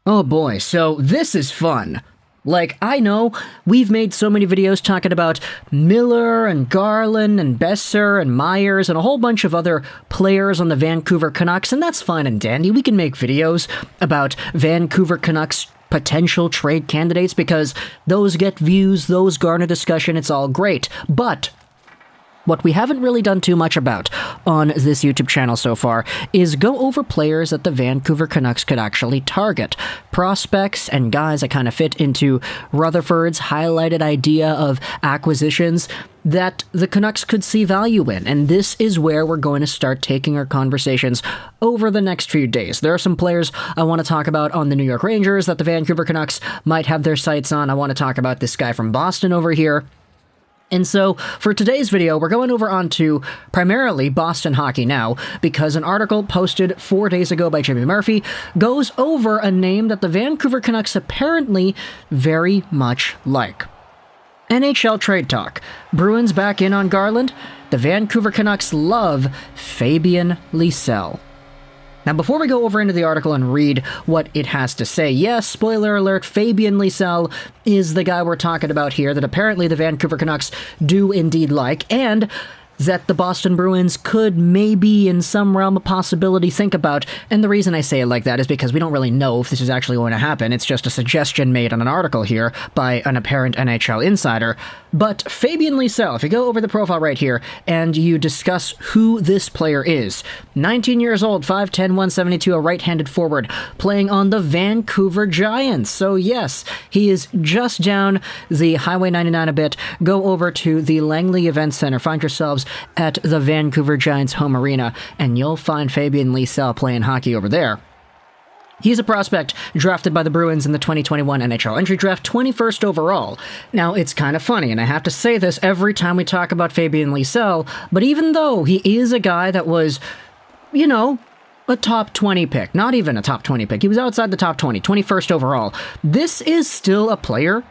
Oh boy, so this is fun. Like, I know we've made so many videos talking about Miller and Garland and Besser and Myers and a whole bunch of other players on the Vancouver Canucks, and that's fine and dandy. We can make videos about Vancouver Canucks potential trade candidates because those get views, those garner discussion, it's all great. But what we haven't really done too much about on this YouTube channel so far is go over players that the Vancouver Canucks could actually target. Prospects and guys that kind of fit into Rutherford's highlighted idea of acquisitions that the Canucks could see value in. And this is where we're going to start taking our conversations over the next few days. There are some players I want to talk about on the New York Rangers that the Vancouver Canucks might have their sights on. I want to talk about this guy from Boston over here. And so, for today's video, we're going over onto primarily Boston Hockey Now, because an article posted 4 days ago by Jimmy Murphy goes over a name that the Vancouver Canucks apparently very much like. NHL Trade Talk. Bruins back in on Garland. The Vancouver Canucks love Fabian Lysell. Now, before we go over into the article and read what it has to say, yes, spoiler alert, Fabian Lysell is the guy we're talking about here that apparently the Vancouver Canucks do indeed like, and that the Boston Bruins could maybe in some realm of possibility think about. And the reason I say it like that is because we don't really know if this is actually going to happen. It's just a suggestion made on an article here by an apparent NHL insider. But Fabian Lysell, if you go over the profile right here and you discuss who this player is, 19 years old, 5'10", 172, a right-handed forward, playing on the Vancouver Giants. So yes, he is just down the Highway 99 a bit. Go over to the Langley Event Center, find yourselves at the Vancouver Giants home arena, and you'll find Fabian Lysell playing hockey over there. He's a prospect drafted by the Bruins in the 2021 NHL Entry Draft, 21st overall. Now, it's kind of funny, and I have to say this every time we talk about Fabian Lysell, but even though he is a guy that was, you know, a top 20 pick, not even a top 20 pick, he was outside the top 20, 21st overall, this is still a player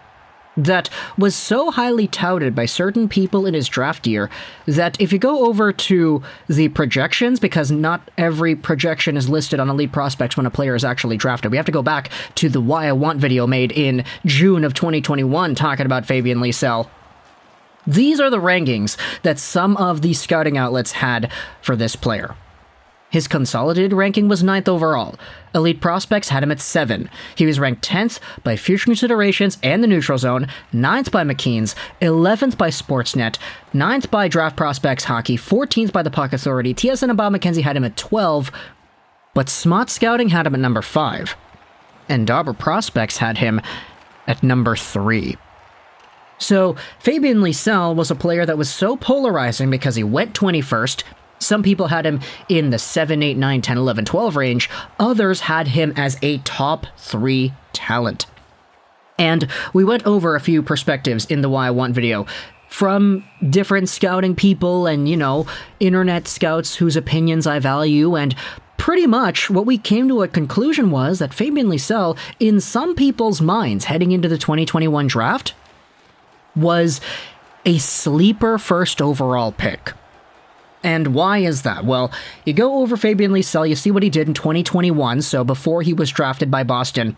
that was so highly touted by certain people in his draft year that if you go over to the projections, because not every projection is listed on Elite Prospects when a player is actually drafted. We have to go back to the Why I Want video made in June of 2021 talking about Fabian Lysell. These are the rankings that some of the scouting outlets had for this player. His consolidated ranking was 9th overall. Elite Prospects had him at 7. He was ranked 10th by Future Considerations and the Neutral Zone, 9th by McKeen's, 11th by Sportsnet, 9th by Draft Prospects Hockey, 14th by the Puck Authority. TSN and Bob McKenzie had him at 12, but Smart Scouting had him at number 5. And Dauber Prospects had him at number 3. So, Fabian Lysell was a player that was so polarizing because he went 21st. Some people had him in the 7, 8, 9, 10, 11, 12 range. Others had him as a top 3 talent. And we went over a few perspectives in the Why I Want video from different scouting people and, you know, internet scouts whose opinions I value, and pretty much what we came to a conclusion was that Fabian Lysell, in some people's minds heading into the 2021 draft, was a sleeper first overall pick. And why is that? Well, you go over Fabian Lysell, you see what he did in 2021, so before he was drafted by Boston,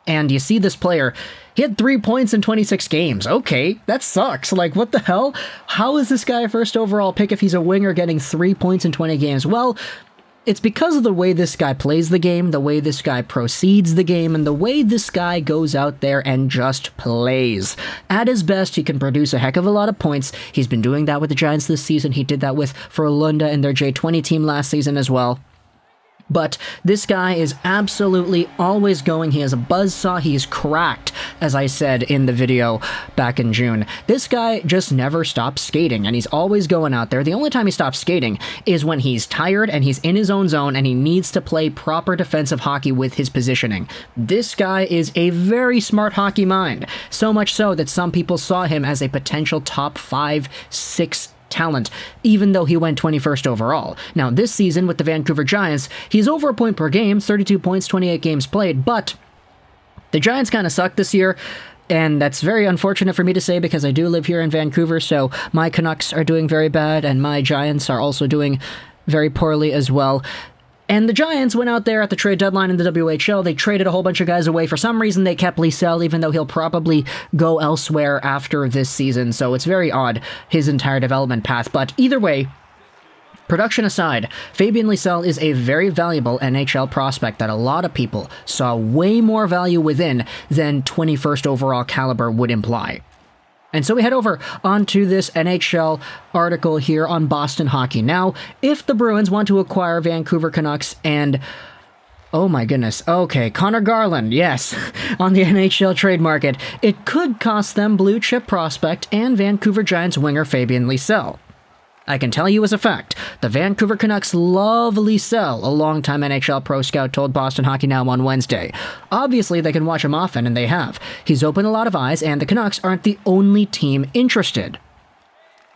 and you see this player, he had 3 points in 26 games. Okay, that sucks. Like, what the hell? How is this guy a first overall pick if he's a winger getting 3 points in 20 games? Well, it's because of the way this guy plays the game, the way this guy proceeds the game, and the way this guy goes out there and just plays. At his best, he can produce a heck of a lot of points. He's been doing that with the Giants this season. He did that with Frölunda and their J20 team last season as well. But this guy is absolutely always going. He has a buzzsaw. He's cracked, as I said in the video back in June. This guy just never stops skating, and he's always going out there. The only time he stops skating is when he's tired and he's in his own zone and he needs to play proper defensive hockey with his positioning. This guy is a very smart hockey mind, so much so that some people saw him as a potential top 5, 6 talent, even though he went 21st overall. Now, this season with the Vancouver Giants, he's over a point per game, 32 points, 28 games played, but the Giants kind of suck this year, and that's very unfortunate for me to say because I do live here in Vancouver, so my Canucks are doing very bad, and my Giants are also doing very poorly as well. And the Giants went out there at the trade deadline in the WHL. They traded a whole bunch of guys away. For some reason, they kept Lysell, even though he'll probably go elsewhere after this season. So it's very odd, his entire development path. But either way, production aside, Fabian Lysell is a very valuable NHL prospect that a lot of people saw way more value within than 21st overall caliber would imply. And so we head over onto this NHL article here on Boston Hockey. Now, if the Bruins want to acquire Vancouver Canucks and... oh my goodness, okay, Conor Garland, yes, on the NHL trade market, it could cost them blue chip prospect and Vancouver Giants winger Fabian Lysell. I can tell you as a fact, the Vancouver Canucks love Lysell, a longtime NHL pro scout told Boston Hockey Now on Wednesday. Obviously, they can watch him often, and they have. He's opened a lot of eyes, and the Canucks aren't the only team interested.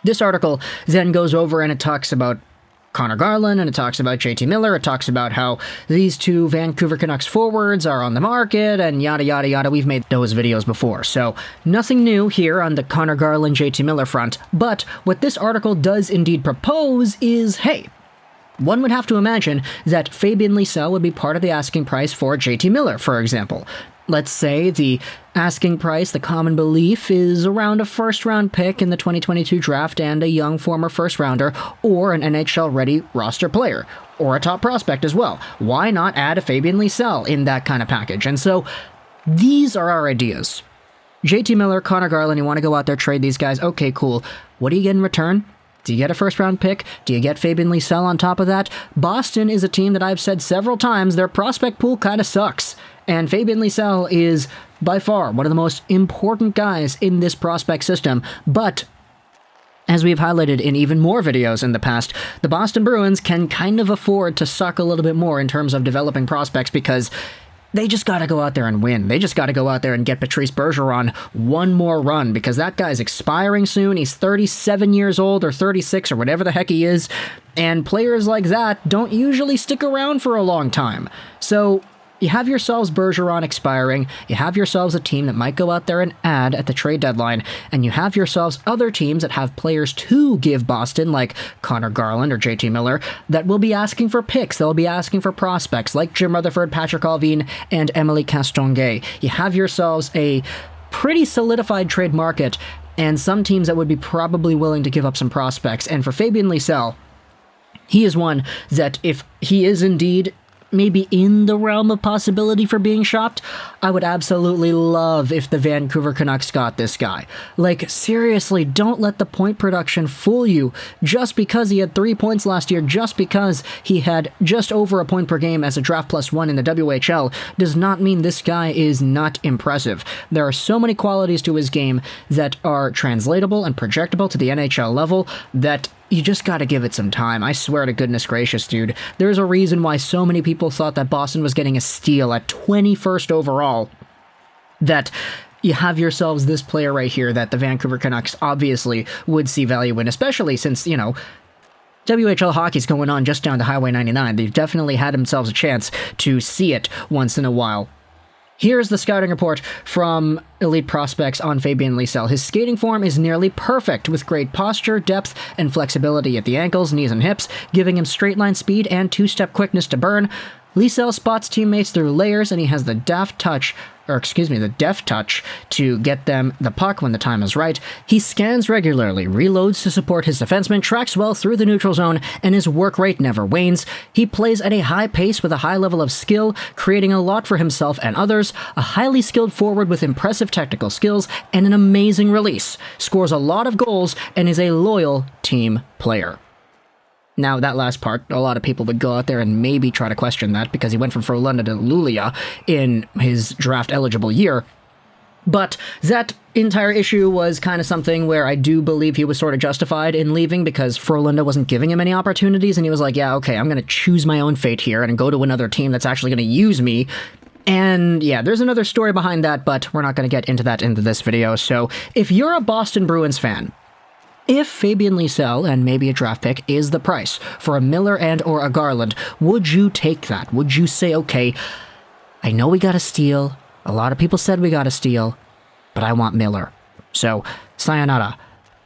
This article then goes over and it talks about Conor Garland, and it talks about JT Miller. It talks about how these two Vancouver Canucks forwards are on the market, and yada yada yada. We've made those videos before, so nothing new here on the Conor Garland, JT Miller front. But what this article does indeed propose is, hey, one would have to imagine that Fabian Lysell would be part of the asking price for JT Miller, for example. Let's say the asking price, the common belief, is around a first-round pick in the 2022 draft and a young former first-rounder, or an NHL-ready roster player, or a top prospect as well. Why not add a Fabian Lysell in that kind of package? And so, these are our ideas. JT Miller, Conor Garland, you want to go out there, trade these guys, okay, cool. What do you get in return? Do you get a first-round pick? Do you get Fabian Lysell on top of that? Boston is a team that I've said several times, their prospect pool kind of sucks. And Fabian Lysell is, by far, one of the most important guys in this prospect system. But, as we've highlighted in even more videos in the past, the Boston Bruins can kind of afford to suck a little bit more in terms of developing prospects because they just got to go out there and win. They just got to go out there and get Patrice Bergeron one more run because that guy's expiring soon. He's 37 years old or 36 or whatever the heck he is. And players like that don't usually stick around for a long time. So you have yourselves Bergeron expiring, you have yourselves a team that might go out there and add at the trade deadline, and you have yourselves other teams that have players to give Boston, like Conor Garland or JT Miller, that will be asking for picks, they'll be asking for prospects, like Jim Rutherford, Patrick Allvin, and Emily Castonguay. You have yourselves a pretty solidified trade market, and some teams that would be probably willing to give up some prospects, and for Fabian Lysell, he is one that if he is indeed maybe in the realm of possibility for being shopped, I would absolutely love if the Vancouver Canucks got this guy. Like, seriously, don't let the point production fool you. Just because he had 3 points last year, just because he had just over a point per game as a draft +1 in the WHL, does not mean this guy is not impressive. There are so many qualities to his game that are translatable and projectable to the NHL level that you just gotta give it some time. I swear to goodness gracious, dude. There's a reason why so many people thought that Boston was getting a steal at 21st overall. That you have yourselves this player right here that the Vancouver Canucks obviously would see value in, especially since, you know, WHL hockey's going on just down the Highway 99. They've definitely had themselves a chance to see it once in a while. Here's the scouting report from Elite Prospects on Fabian Lysell. His skating form is nearly perfect, with great posture, depth, and flexibility at the ankles, knees, and hips, giving him straight-line speed and two-step quickness to burn. Lysell spots teammates through layers, and he has the deft touch to get them the puck when the time is right. He scans regularly, reloads to support his defenseman, tracks well through the neutral zone, and his work rate never wanes. He plays at a high pace with a high level of skill, creating a lot for himself and others. A highly skilled forward with impressive technical skills and an amazing release. Scores a lot of goals and is a loyal team player. Now, that last part, a lot of people would go out there and maybe try to question that because he went from Frölunda to Luleå in his draft-eligible year. But that entire issue was kind of something where I do believe he was sort of justified in leaving because Frölunda wasn't giving him any opportunities, and he was like, yeah, okay, I'm going to choose my own fate here and go to another team that's actually going to use me. And yeah, there's another story behind that, but we're not going to get into that into this video. So if you're a Boston Bruins fan, if Fabian Lysell and maybe a draft pick is the price for a Miller and or a Garland, would you take that? Would you say, okay, I know we got to steal, a lot of people said we got to steal, but I want Miller. So, sayonara.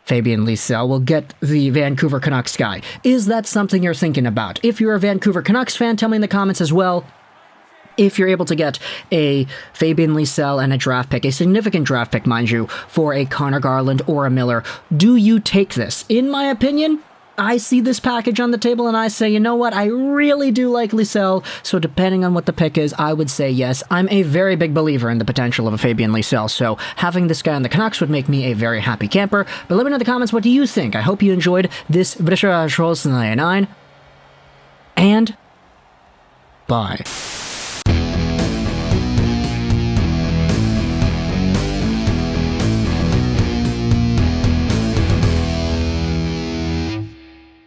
Fabian Lysell will get the Vancouver Canucks guy. Is that something you're thinking about? If you're a Vancouver Canucks fan, tell me in the comments as well. If you're able to get a Fabian Lysell and a draft pick, a significant draft pick, mind you, for a Conor Garland or a Miller, do you take this? In my opinion, I see this package on the table and I say, you know what, I really do like Lysell, so depending on what the pick is, I would say yes. I'm a very big believer in the potential of a Fabian Lysell, so having this guy on the Canucks would make me a very happy camper. But let me know in the comments, what do you think? I hope you enjoyed this video, and bye.